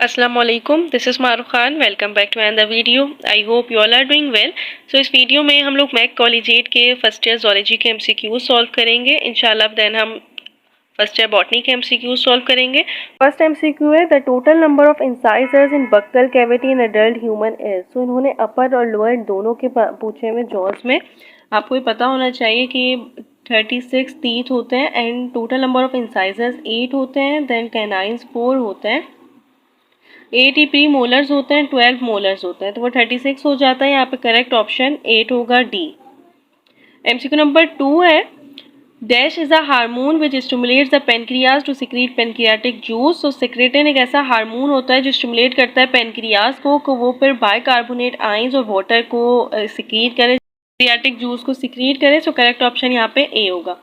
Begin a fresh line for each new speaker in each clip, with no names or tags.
Assalamu alaikum, this is Maroof Khan. Welcome back to another video. I hope you all are doing well. So इस video में हम लोग Mac collegiate के first year zoology के MCQ solve करेंगे इंशाल्लाह। Then हम फर्स्ट ईयर बॉटनी के एमसीक्यू सॉल्व करेंगे। फर्स्ट एमसीक्यू है the total number of incisors in buccal cavity in adult human is. So इन्होंने अपर और लोअर दोनों के पूछे में जॉज में। आपको ये पता होना चाहिए कि 36 टीथ होते हैं and total number of incisors 8 होते हैं। देन कैनाइन्स 4 होते हैं। 8 ही प्री मोलर्स होते हैं, 12 मोलर्स होते हैं, तो वो 36 हो जाता है। यहाँ पे करेक्ट ऑप्शन 8 होगा, डी। एमसीक्यू नंबर 2 है dash is a hormone which stimulates the pancreas to secrete pancreatic juice. तो सिक्रेटिन एक ऐसा हार्मोन होता है जो स्टिमुलेट करता है पेनक्रियाज को वो फिर बाइकार्बोनेट आइंस और वाटर को सिक्रीट करे, पेनक्रियाटिक जूस को सिक्रीट करे। सो करेक्ट ऑप्शन यहाँ पे ए होगा।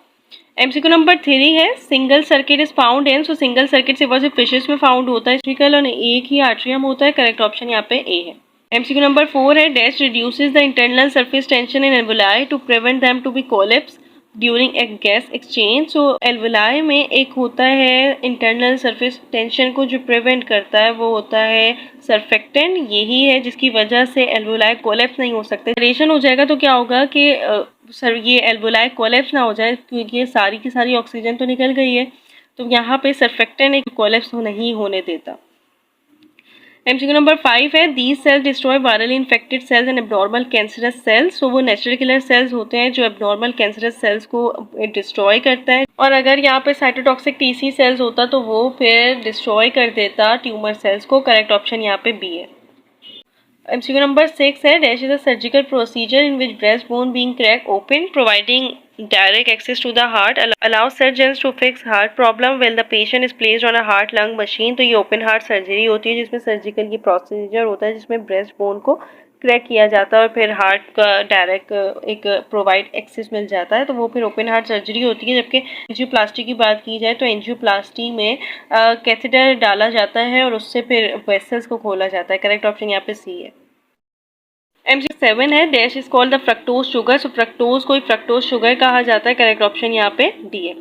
एमसीक्यू नंबर 3 है single circuit is found in. So single circuit सिर्फ फिशेस में फाउंड होता है स्ट्रिकल और एक ही आर्ट्रियम होता है। करेक्ट ऑप्शन यहाँ पे ए है। एमसीक्यू नंबर 4 है dash reduces the internal surface tension in alveoli to prevent them to be collapse during a gas exchange. So alveoli में एक होता है इंटरनल सरफेस टेंशन को जो प्रिवेंट करता है वो होता है सर्फेक्टेंट। यही है जिसकी वजह से एल्वुलाई कोलैप्स नहीं हो सकते। रेशन हो जाएगा तो क्या होगा कि सर ये एल्वुलाई कोलैप्स ना हो जाए क्योंकि ये सारी की सारी ऑक्सीजन तो निकल गई है, तो यहाँ पे सर्फेक्टेंट एक कोलैप्स नहीं होने देता। एमसीक्यू नंबर 5 है these cells destroy virally infected cells and abnormal cancerous cells. So वो नेचुरल किलर सेल्स होते हैं जो एब्नॉर्मल कैंसरस सेल्स को डिस्ट्रॉय करता है, और अगर यहाँ पे साइटोटॉक्सिक टीसी सेल्स होता तो वो फिर डिस्ट्रॉय कर देता ट्यूमर सेल्स को। करेक्ट ऑप्शन यहाँ पे बी है। MCQ number 6 है dash is a surgical procedure in which breast bone being crack open providing direct access to the heart allows surgeons to fix heart problem when the patient is placed on a heart lung machine। तो ये open heart surgery होती है जिसमें surgical की procedure होता है जिसमें breast bone को क्रैक किया जाता है और फिर हार्ट का डायरेक्ट एक प्रोवाइड एक्सेस मिल जाता है, तो वो फिर ओपन हार्ट सर्जरी होती है। जबकि एंजियोप्लास्टी की बात की जाए तो एंजियोप्लास्टी में कैथेटर डाला जाता है और उससे फिर वेसल्स को खोला जाता है। करेक्ट ऑप्शन यहाँ पे सी है। एमसीक्यू 7 है dash is called the fructose sugar. So fructose को फ्रक्टोज शुगर कहा जाता है। करेक्ट ऑप्शन यहाँ पे डी है।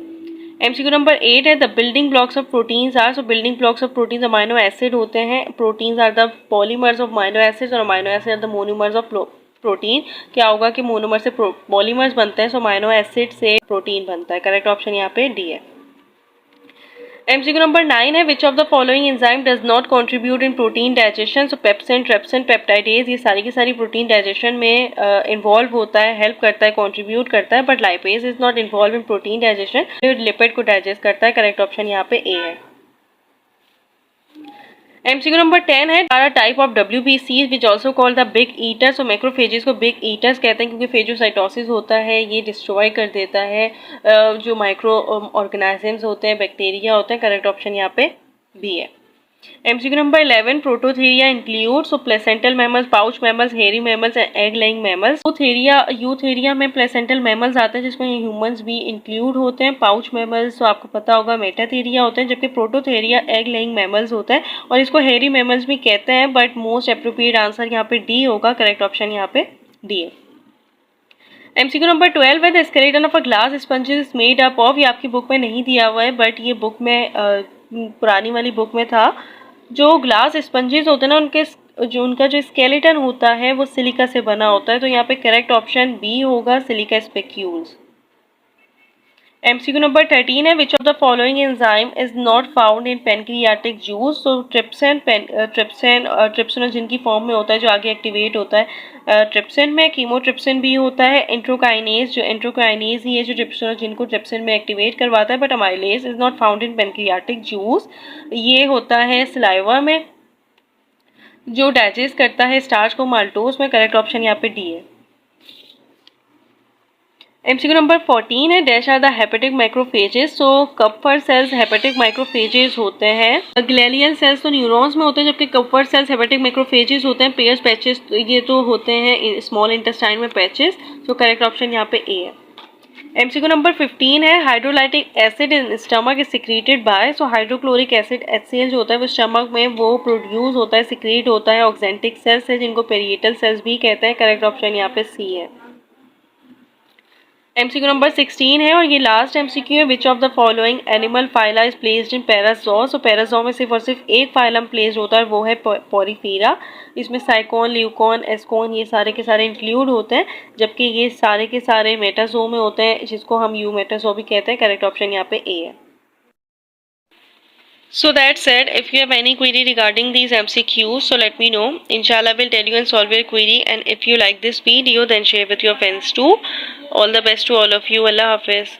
एमसीक्यू नंबर 8 है the building blocks of proteins are. So building blocks of proteins amino acid होते हैं। Proteins are the polymers of amino acids और amino acid are the monomers of protein. क्या होगा कि मोनोमर से polymers बनते हैं, सो अमाइनो एसिड से प्रोटीन बनता है। करेक्ट ऑप्शन यहाँ पे डी है। एमसीक्यू नंबर 9 है which of the following enzyme does not contribute in protein digestion. So pepsin, trypsin, peptidase ये सारी की सारी प्रोटीन डाइजेशन में इन्वॉल्व होता है, हेल्प करता है, कंट्रीब्यूट करता है, but lipase is not involve in protein digestion, lipid को डाइजेस्ट करता है। करेक्ट ऑप्शन यहाँ पे ए है। एमसीक्यू नंबर 10 है are type of WBC which also called the big eaters. और मैक्रोफेजेस को बिग ईटर्स कहते हैं क्योंकि फेजोसाइटोसिस होता है, ये डिस्ट्रॉय कर देता है जो माइक्रो ऑर्गेनिजम्स होते हैं, बैक्टीरिया होते हैं। करेक्ट ऑप्शन यहाँ पे बी है। MCQ number 11 Prototheria include. So placental mammals, pouch mammals, hairy mammals and egg laying mammals. Eutheria में प्लेसेंटल मैमल्स आते हैं जिसमें ह्यूमंस भी इंक्लूड होते हैं। पाउच मैमल्स तो आपको पता होगा मेटाथेरिया होते हैं, जबकि प्रोटोथेरिया एग लेइंग मैमल्स होता है और इसको हेयरी मैमल्स भी कहते हैं, बट मोस्ट अप्रोप्रिएट आंसर यहाँ पे डी होगा। करेक्ट ऑप्शन यहाँ पे डी है। एमसीक्यू नंबर 12 है the skeleton of a glass sponge is made up of. ये आपकी बुक में नहीं दिया हुआ है बट ये बुक में पुरानी वाली बुक में था। जो ग्लास स्पंजेस होते हैं ना उनका जो स्केलेटन होता है वो सिलिका से बना होता है, तो यहाँ पे करेक्ट ऑप्शन बी होगा, सिलिका स्पेक्यूल्स। एमसीक्यू नंबर 13 है which of the following enzyme is not found in pancreatic juice. So trypsin जिनकी फॉर्म में होता है जो आगे एक्टिवेट होता है ट्रिप्सिन में, कीमोट्रिप्सिन भी होता है, एंट्रोकाइनेज जो एंट्रोकाइनेज ही है जो जिनको ट्रिप्सिन में एक्टिवेट करवाता है, but amylase is not found in pancreatic juice. ये होता है सलाइवा में जो डाइजेस्ट करता है स्टार्च को माल्टोज में। करेक्ट ऑप्शन यहाँ पे डी है। एमसीक्यू नंबर 14 है dash are the hepatic microphages. So Kupffer cells hepatic microphages होते हैं। ग्लेलियल सेल्स तो न्यूरॉन्स में होते हैं जबकि कप्फर सेल्स हेपेटिक माइक्रोफेजेस होते हैं। पेयर्स पैचेस ये तो होते हैं स्मॉल इंटेस्टाइन में पैचेस। सो करेक्ट ऑप्शन यहाँ पे ए है। एमसीक्यू नंबर 15 है hydrolytic acid in stomach is secreted by. So hydrochloric acid HCl जो होता है वो स्टमक में वो प्रोड्यूस होता है, सिक्रीट होता है ऑक्जेंटिक सेल्स है जिनको पेरिएटल सेल्स भी कहते हैं। करेक्ट ऑप्शन यहाँ पे सी है। एमसीक्यू नंबर 16 है और ये लास्ट एमसीक्यू है। Which of the following animal phyla is placed in Parazoa. So Parazoa में सिर्फ और सिर्फ एक फाइलम प्लेस्ड होता है, वो है पोरीफेरा। इसमें साइकोन, ल्यूकोन, एस्कोन ये सारे के सारे इंक्लूड होते हैं, जबकि ये सारे के सारे मेटाजो में होते हैं, जिसको हम यू मेटाजो भी कहते हैं। करेक्ट ऑप्शन यहाँ पे ए है। So that said, if you have any query regarding these MCQs, so let me know. Inshallah, I will tell you and solve your query. And if you like this video, then share with your friends too. All the best to all of you. Allah Hafiz.